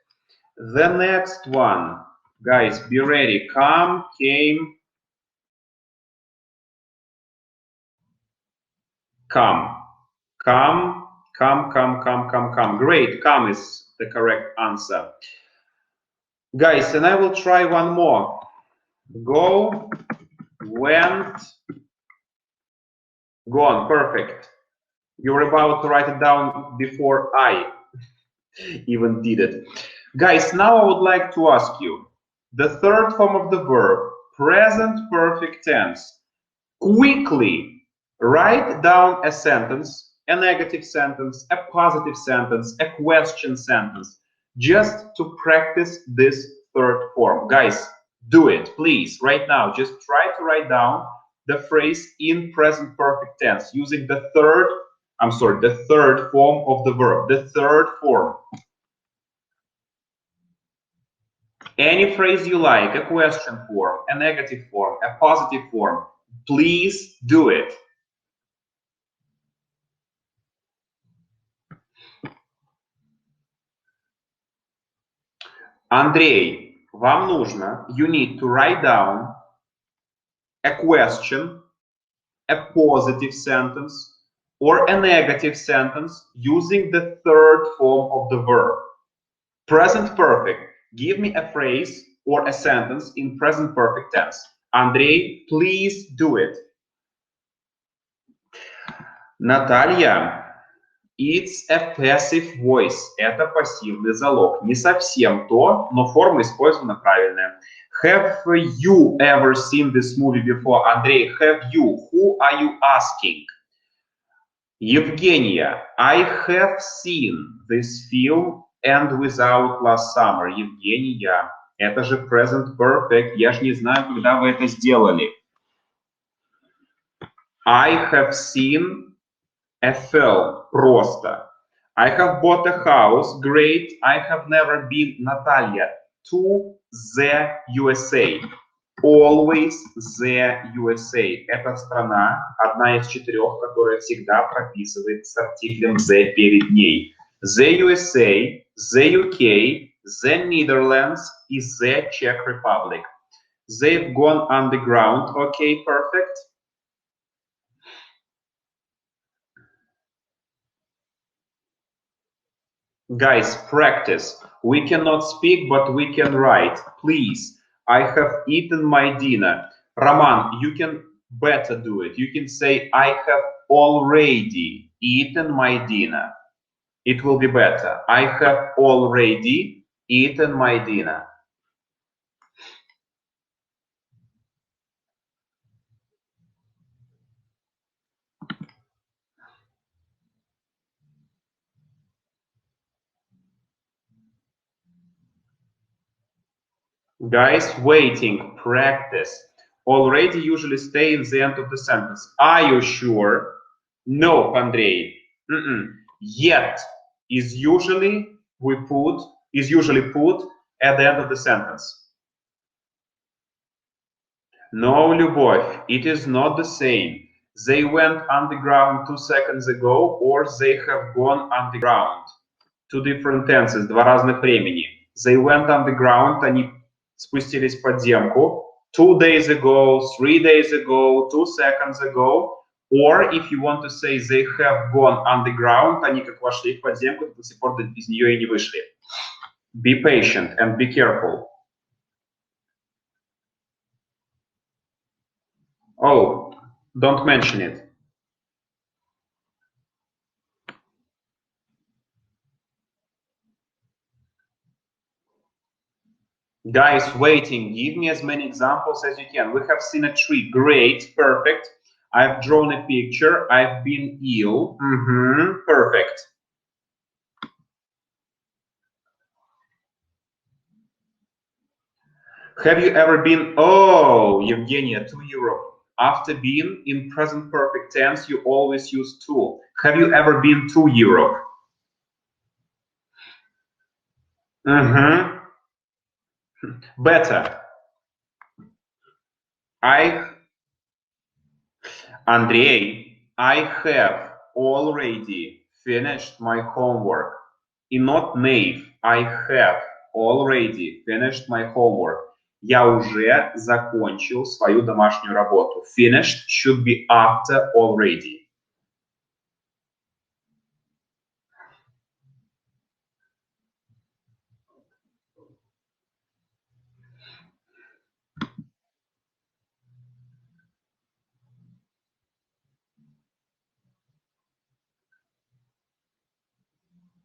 The next one, guys, be ready. Come, came, come. Come. Great, come is the correct answer. Guys, and I will try one more. Go, went, gone. Perfect. You were about to write it down before I even did it. Guys, now I would like to ask you, the third form of the verb, present perfect tense. Quickly write down a sentence, a negative sentence, a positive sentence, a question sentence, just to practice this third form. Guys, do it, please, right now. Just try to write down the phrase in present perfect tense using the third form of the verb, the third form. Any phrase you like, a question form, a negative form, a positive form, please do it. Андрей, вам нужно, you need to write down a question, a positive sentence, or a negative sentence using the third form of the verb. Present perfect. Give me a phrase or a sentence in present perfect tense. Андрей, please do it. Наталья, It's a passive voice. Это пассивный залог. Не совсем то, но форма использована правильная. Have you ever seen this movie before? Андрей, have you? Who are you asking? Евгения, I have seen this film and without last summer. Евгения, это же present perfect. Я же не знаю, когда вы это сделали. I have seen a film. Просто. I have bought a house. Great. I have never been, Natalia, to the USA. Always the USA. Это страна, одна из 4, которая всегда прописывает с артиклем the перед ней. The USA, the UK, the Netherlands и the Czech Republic. They've gone underground. Okay, perfect. Guys, practice. We cannot speak, but we can write. Please. I have eaten my dinner. Roman, you can better do it. You can say, I have already eaten my dinner. It will be better. I have already eaten my dinner. Guys, waiting, practice. Already usually stay in the end of the sentence. Are you sure? No, Andrei. Yet is usually put at the end of the sentence. No, Любовь, it is not the same. They went underground 2 seconds ago, or they have gone underground. Two different tenses, два разных времени. They went underground, они спустились в подземку. 2 days ago, 3 days ago, 2 seconds ago. Or if you want to say they have gone underground, они как вошли в подземку, до сих пор из нее и не вышли. Be patient and be careful. Oh, don't mention it. Guys, waiting, give me as many examples as you can. We have seen a tree. Great, perfect. I've drawn a picture. I've been ill. Perfect. Have you ever been, oh, Evgenia, to Europe? After being in present perfect tense, you always use to. Have you ever been to Europe? Better. Andrei, I have already finished my homework. И not naive. I have already finished my homework. Я уже закончил свою домашнюю работу. Finished should be after already.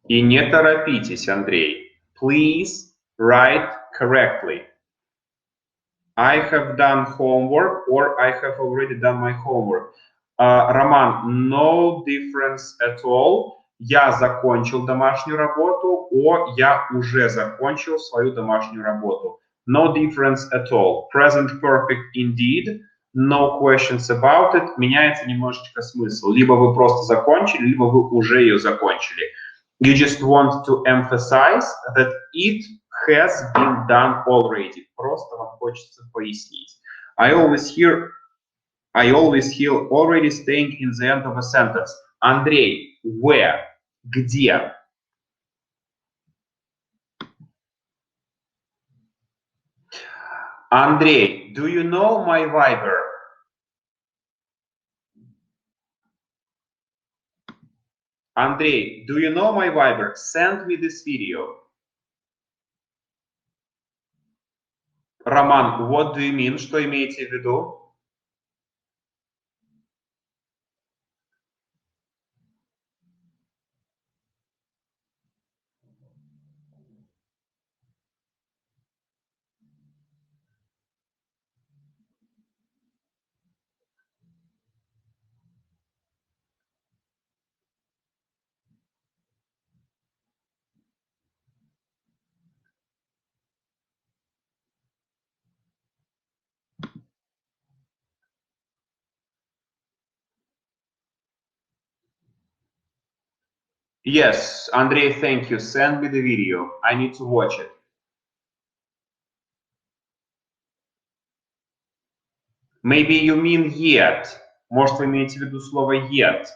И не торопитесь, Андрей. Please write correctly. I have done homework or I have already done my homework. Роман, no difference at all. Я закончил домашнюю работу, о, я уже закончил свою домашнюю работу. No difference at all. Present perfect indeed. No questions about it. Меняется немножечко смысл. Либо вы просто закончили, либо вы уже ее закончили. You just want to emphasize that it has been done already. Просто вам хочется пояснить. I always hear already staying in the end of a sentence. Андрей, where? Где? Андрей, do you know my Viber? Андрей, do you know my Viber? Send me this video. Роман, what do you mean? Что имеете в виду? Yes, Andrei, thank you. Send me the video. I need to watch it. Maybe you mean yet. Может, вы имеете в виду слово yet.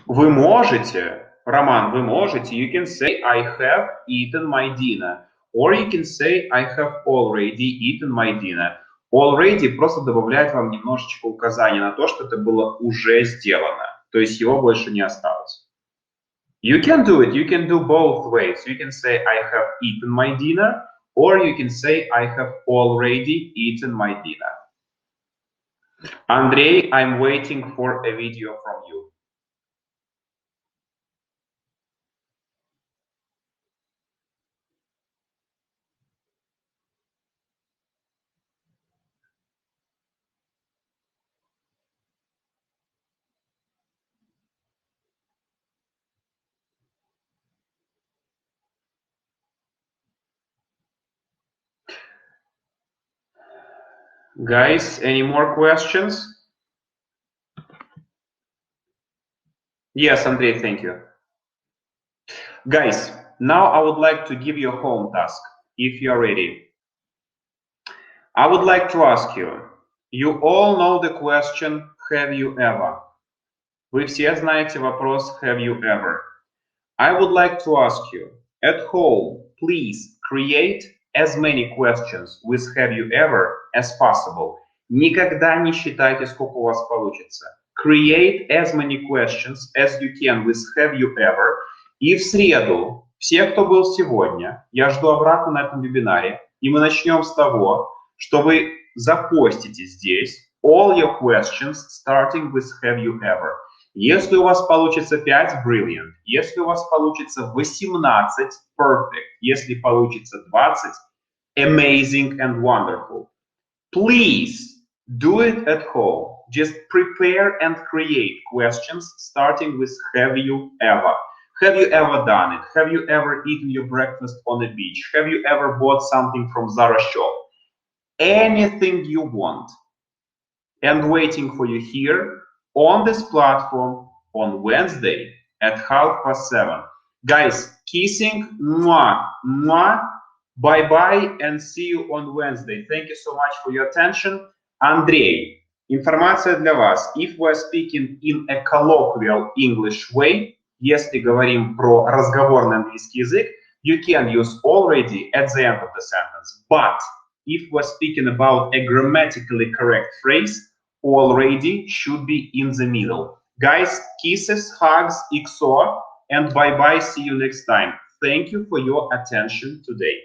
Вы можете, Роман, вы можете. You can say I have eaten my dinner. Or you can say I have already eaten my dinner. Already просто добавляет вам немножечко указания на то, что это было уже сделано. То есть его больше не осталось. You can do it. You can do both ways. You can say I have eaten my dinner, or you can say I have already eaten my dinner. Andrei, I'm waiting for a video from you. Guys, any more questions? Yes, Andrei, thank you. Guys, now I would like to give you a home task, if you are ready. I would like to ask you, you all know the question, have you ever? Вы все знаете вопрос, have you ever? I would like to ask you, at home, please create as many questions with have you ever as possible. Никогда не считайте, сколько у вас получится. Create as many questions as you can with have you ever. И в среду, все, кто был сегодня, я жду обратно на этом вебинаре, и мы начнем с того, что вы запостите здесь all your questions starting with have you ever. Если у вас получится 5, brilliant. Если у вас получится 18, perfect. Если получится 20, amazing and wonderful. Please do it at home. Just prepare and create questions starting with have you ever. Have you ever done it? Have you ever eaten your breakfast on the beach? Have you ever bought something from Zara shop? Anything you want. And waiting for you here on this platform on Wednesday at 7:30. Guys, kissing, mwah, mwah, bye-bye, and see you on Wednesday. Thank you so much for your attention. Андрей, информация для вас. If we are speaking in a colloquial English way, если говорим про разговорный английский язык, you can use already at the end of the sentence. But if we're speaking about a grammatically correct phrase, already should be in the middle. Guys, kisses, hugs, XO, and bye-bye. See you next time. Thank you for your attention today.